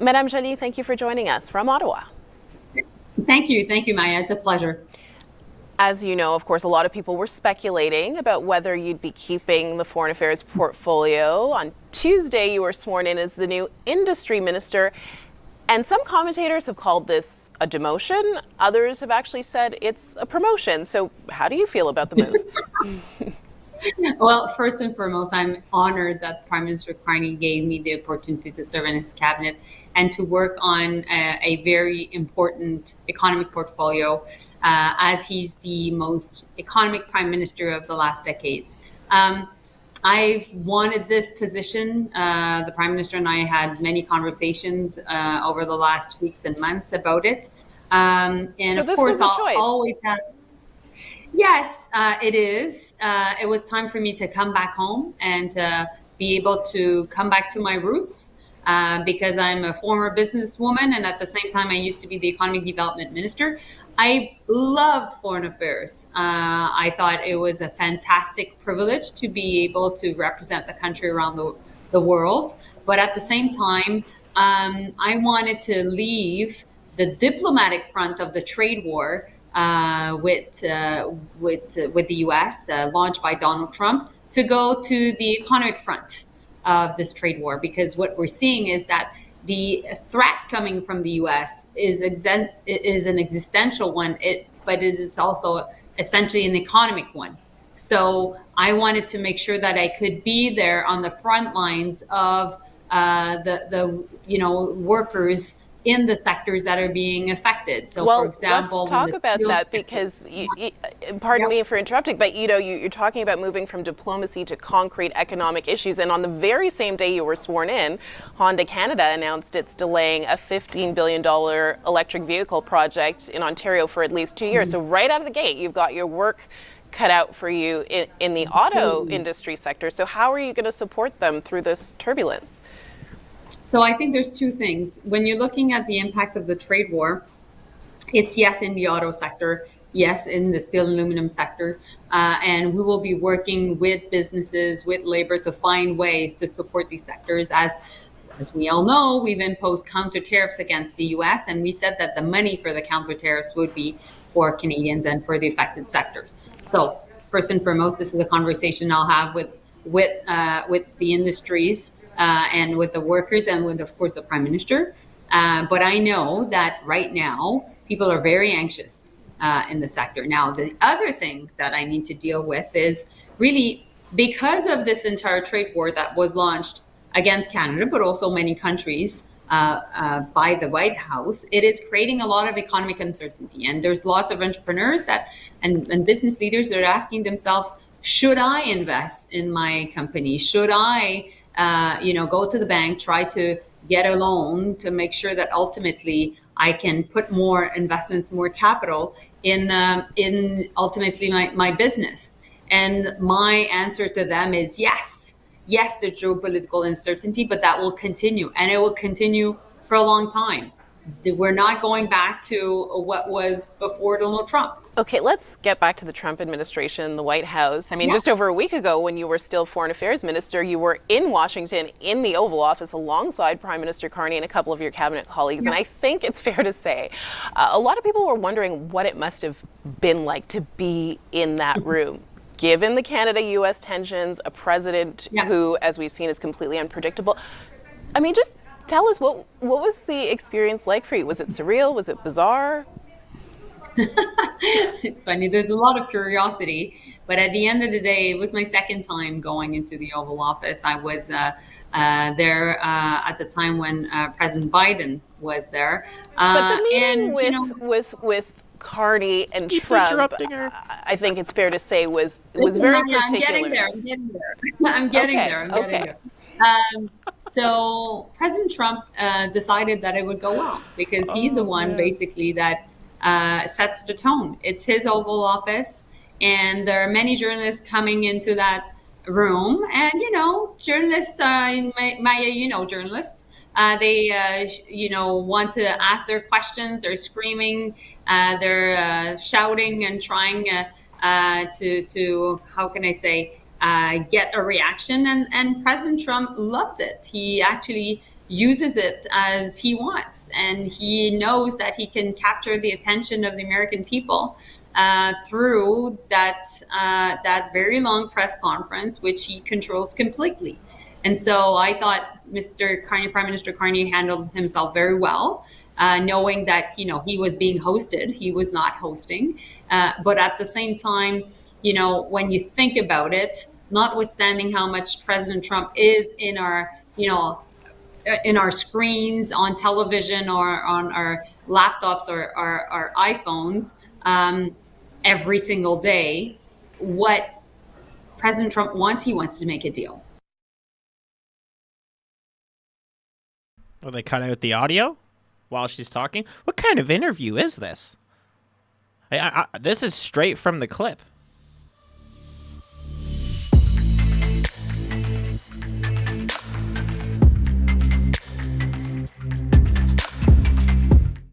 Madame Joly, thank you for joining us from Ottawa. Thank you. Thank you, Maya. It's a pleasure. As you know, of course, a lot of people were speculating about whether you'd be keeping the foreign affairs portfolio. On Tuesday, you were sworn in as the new industry minister. And some commentators have called this a demotion. Others have actually said it's a promotion. So how do you feel about the move? Well, first and foremost, I'm honored that Prime Minister Carney gave me the opportunity to serve in his cabinet and to work on a very important economic portfolio, as he's the most economic prime minister of the last decades. I've wanted this position. The Prime Minister and I had many conversations over the last weeks and months about it. And So of this course, was a I'll choice. always have. Yes, it is. It was time for me to come back home and be able to come back to my roots, because I'm a former businesswoman and at the same time I used to be the economic development minister. I loved foreign affairs. I thought it was a fantastic privilege to be able to represent the country around the world. But at the same time, I wanted to leave the diplomatic front of the trade war with the U.S. Launched by Donald Trump to go to the economic front of this trade war, because what we're seeing is that the threat coming from the U.S. is an existential one, but it is also essentially an economic one. So I wanted to make sure that I could be there on the front lines of the workers in the sectors that are being affected. So, for Well, let's example, in talk the about steel that sector. because, pardon Yeah. me for interrupting, but you're talking about moving from diplomacy to concrete economic issues. And on the very same day you were sworn in, Honda Canada announced it's delaying a $15 billion electric vehicle project in Ontario for at least 2 years. So right out of the gate, you've got your work cut out for you in the auto Absolutely. industry sector. So how are you going to support them through this turbulence? So I think there's two things. When you're looking at the impacts of the trade war, it's yes in the auto sector, yes in the steel and aluminum sector, and we will be working with businesses, with labor to find ways to support these sectors. As we all know, we've imposed counter tariffs against the U.S., and we said that the money for the counter tariffs would be for Canadians and for the affected sectors. So first and foremost, this is a conversation I'll have with the industries, and with the workers and with, of course, the Prime Minister. But I know that right now people are very anxious in the sector. Now, the other thing that I need to deal with is really because of this entire trade war that was launched against Canada, but also many countries, by the White House, it is creating a lot of economic uncertainty. And there's lots of entrepreneurs and business leaders that are asking themselves, should I invest in my company? Should I, go to the bank, try to get a loan to make sure that ultimately I can put more investments, more capital in ultimately my business? And my answer to them is yes. Yes, there's geopolitical uncertainty, but that will continue, and it will continue for a long time. We're not going back to what was before Donald Trump. Okay, let's get back to the Trump administration, the White House. I mean, Yeah. just over a week ago, when you were still Foreign Affairs Minister, you were in Washington in the Oval Office alongside Prime Minister Carney and a couple of your cabinet colleagues. Yeah. And I think it's fair to say a lot of people were wondering what it must have been like to be in that room. Given the Canada US tensions, a president Yeah. who, as we've seen, is completely unpredictable. I mean, just tell us what was the experience like for you? Was it surreal? Was it bizarre? It's funny. There's a lot of curiosity, but at the end of the day, it was my second time going into the Oval Office. I was there at the time when President Biden was there, But the meeting and with Carney and Keeps Trump, interrupting her. I think it's fair to say was listen, very Maya, I'm getting particular. there. I'm getting there. I'm getting Okay, there. I'm getting okay. there. So President Trump decided that it would go well because he's the one man. basically that sets the tone. It's his Oval Office, and there are many journalists coming into that room. And journalists, Maya, journalists. They, want to ask their questions. They're screaming, they're shouting and trying to how can I say, get a reaction. And President Trump loves it. He actually uses it as he wants, and he knows that he can capture the attention of the American people through that very long press conference, which he controls completely. And so I thought Mr. Carney, Prime Minister Carney, handled himself very well, knowing that he was being hosted, he was not hosting, but at the same time, when you think about it, notwithstanding how much President Trump is in our screens on television or on our laptops or our iPhones every single day, what President Trump wants, he wants to make a deal. Will they cut out the audio while she's talking? What kind of interview is this? This is straight from the clip.